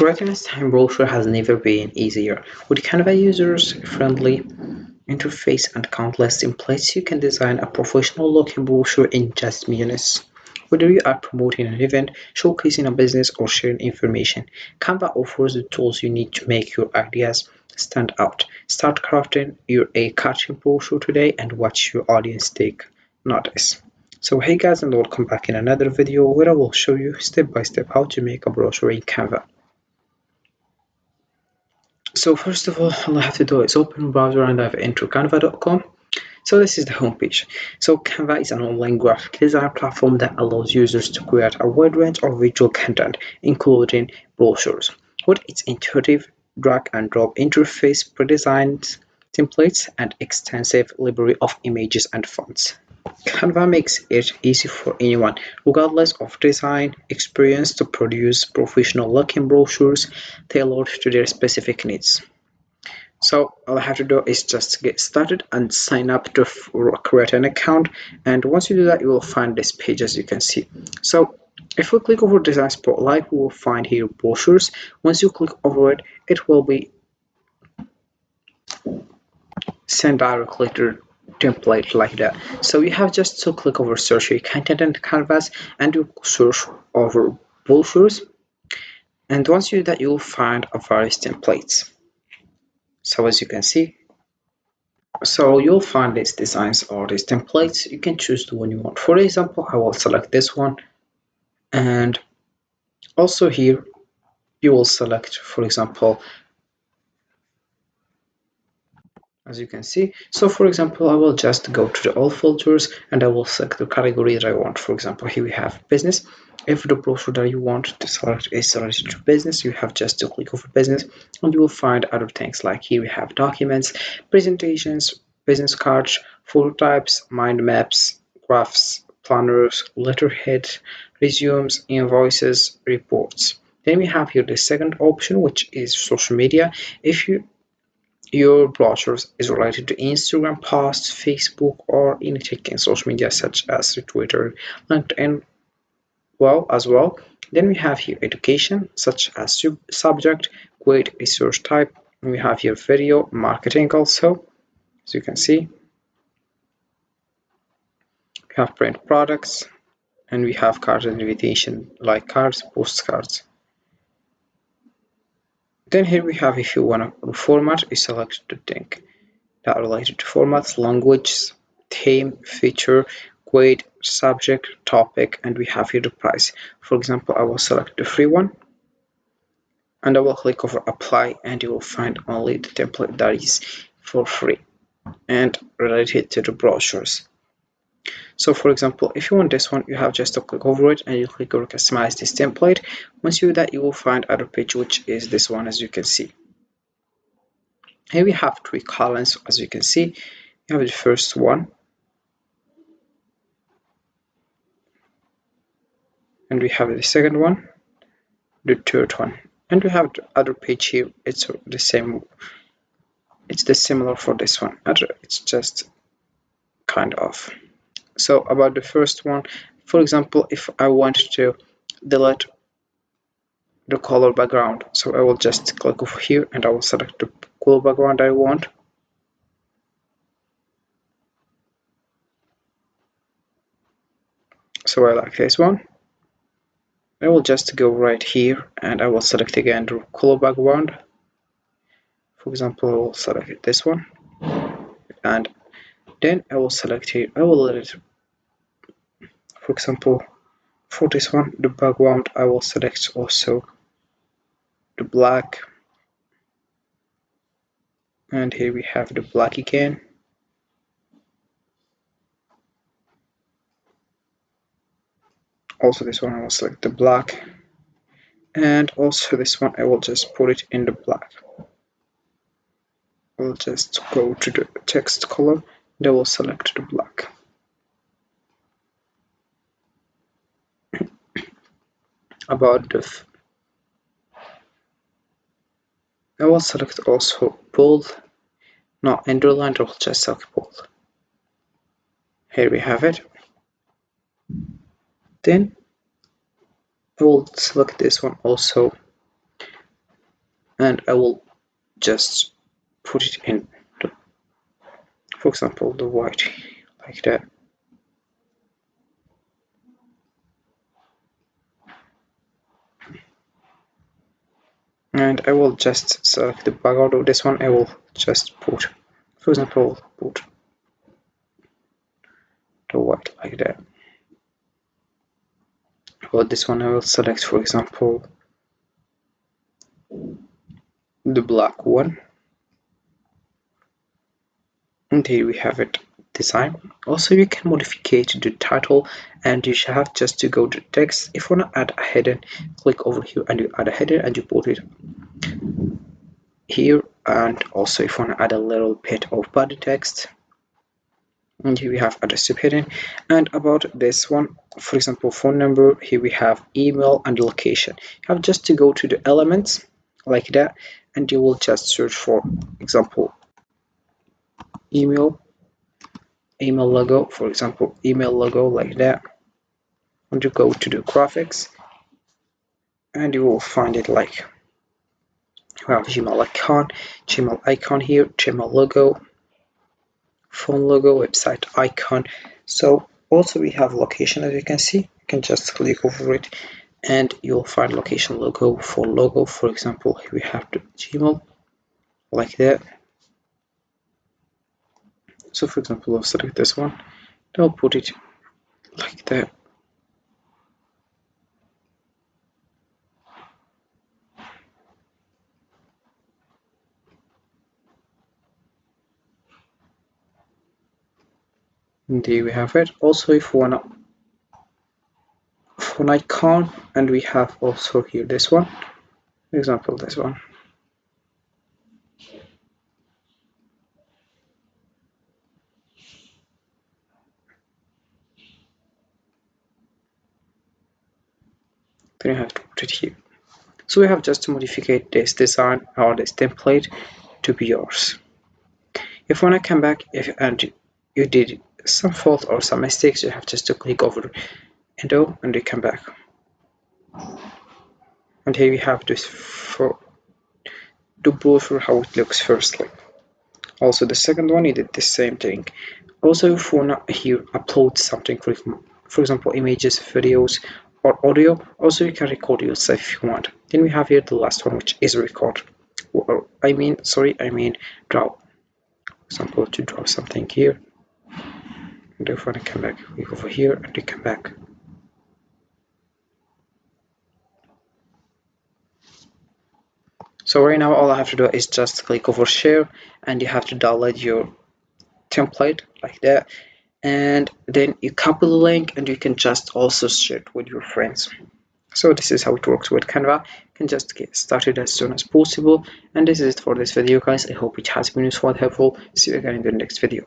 Creating a time brochure has never been easier. With Canva users-friendly interface and countless templates, you can design a professional-looking brochure in just minutes. Whether you are promoting an event, showcasing a business, or sharing information, Canva offers the tools you need to make your ideas stand out. Start crafting your a catchy brochure today and watch your audience take notice. So hey guys, and welcome back in another video where I will show you step by step how to make a brochure in Canva. So first of all I have to do is open a browser and I've entered canva.com. So this is the homepage. So Canva is an online graphic design platform that allows users to create a wide range of visual content, including brochures. With its intuitive drag and drop interface, pre-designed templates, and extensive library of images and fonts, Canva makes it easy for anyone, regardless of design experience, to produce professional-looking brochures tailored to their specific needs. So all I have to do is just get started and sign up to create an account, and once you do that you will find this page as you can see. So if we click over design spotlight, we will find here brochures. Once you click over it, it will be sent directly to template like that. So you have just to click over search your content and canvas and you search over brochures, and once you do that you will find a various templates. So as you can see, so you'll find these designs or these templates. You can choose the one you want. For example, I will select this one, and also here you will select, for example, as you can see. So for example, I will just go to the all filters and I will select the category that I want. For example, here we have business. If the brochure that you want to select is related to business, you have just to click over business and you will find other things like here we have documents, presentations, business cards, photo types, mind maps, graphs, planners, letterhead, resumes, invoices, reports. Then we have here the second option, which is social media. If your brochures is related to Instagram posts, Facebook, or anything in social media such as Twitter, LinkedIn, as well. Then we have here education, such as subject, grade, research type. And we have here video, marketing also, as you can see. We have print products, and we have cards and invitation like cards, postcards. Then here we have, if you want to format, you select the thing that are related to formats, languages, theme, feature, grade, subject, topic, and we have here the price. For example, I will select the free one and I will click over apply, and you will find only the template that is for free and related to the brochures. So for example, if you want this one, you have just to click over it and you click over customize this template. Once you do that, you will find other page, which is this one, as you can see. Here we have three columns, as you can see. You have the first one, and we have the second one, the third one, and we have the other page here. It's the same, it's the similar for this one. It's just kind of. So about the first one, for example, if I want to delete the color background, so I will just click over here and I will select the color background I want. So I like this one. I will just go right here and I will select again the color background. For example, I will select this one, and then I will select here, I will let it, for example, for this one, the background, I will select also the black, and here we have the black again. Also this one I will select the black, and also this one I will just put it in the black. I will just go to the text color and I will select the black. About the I will select also bold, not underlined, I will just select bold. Here we have it. Then I will select this one also and I will just put it in, for example, the white, like that. And I will just select the background of this one. I will just put, for example, put the white like that. For this one, I will select, for example, the black one. And here we have it, design. Also, you can modify the title, and you should have just to go to text. If you want to add a header, click over here and you add a header and you put it here. And also, if you want to add a little bit of body text, and here we have address heading. And about this one, for example, phone number, here we have email and location. You have just to go to the elements like that, and you will just search for example email logo, for example email logo like that, and you go to the graphics and you will find it like we have Gmail icon here, Gmail logo, phone logo, website icon. So also we have location, as you can see. You can just click over it and you'll find location logo. For example, here we have the Gmail like that. So for example, I'll select this one, I'll put it like that. And there we have it. Also, if you wanna phone icon, and we have also here this one, for example this one. Then you have to put it here. So we have just to modify this design or this template to be yours. If you want to come back and you did some fault or some mistakes, you have just to click over Endo and you come back. And here we have this for the brochure, how it looks firstly. Also the second one, you did the same thing. Also, if you want to here upload something, for example images, videos or audio, also you can record yourself if you want. Then we have here the last one, which is record, or I mean draw. For example, to draw something here, and if you want to come back, click over here and you come back. So right now all I have to do is just click over share, and you have to download your template like that, and then you copy the link and you can just also share it with your friends. So this is how it works with Canva. You can just get started as soon as possible. And this is it for this video, guys. I hope it has been useful and helpful. See you again in the next video.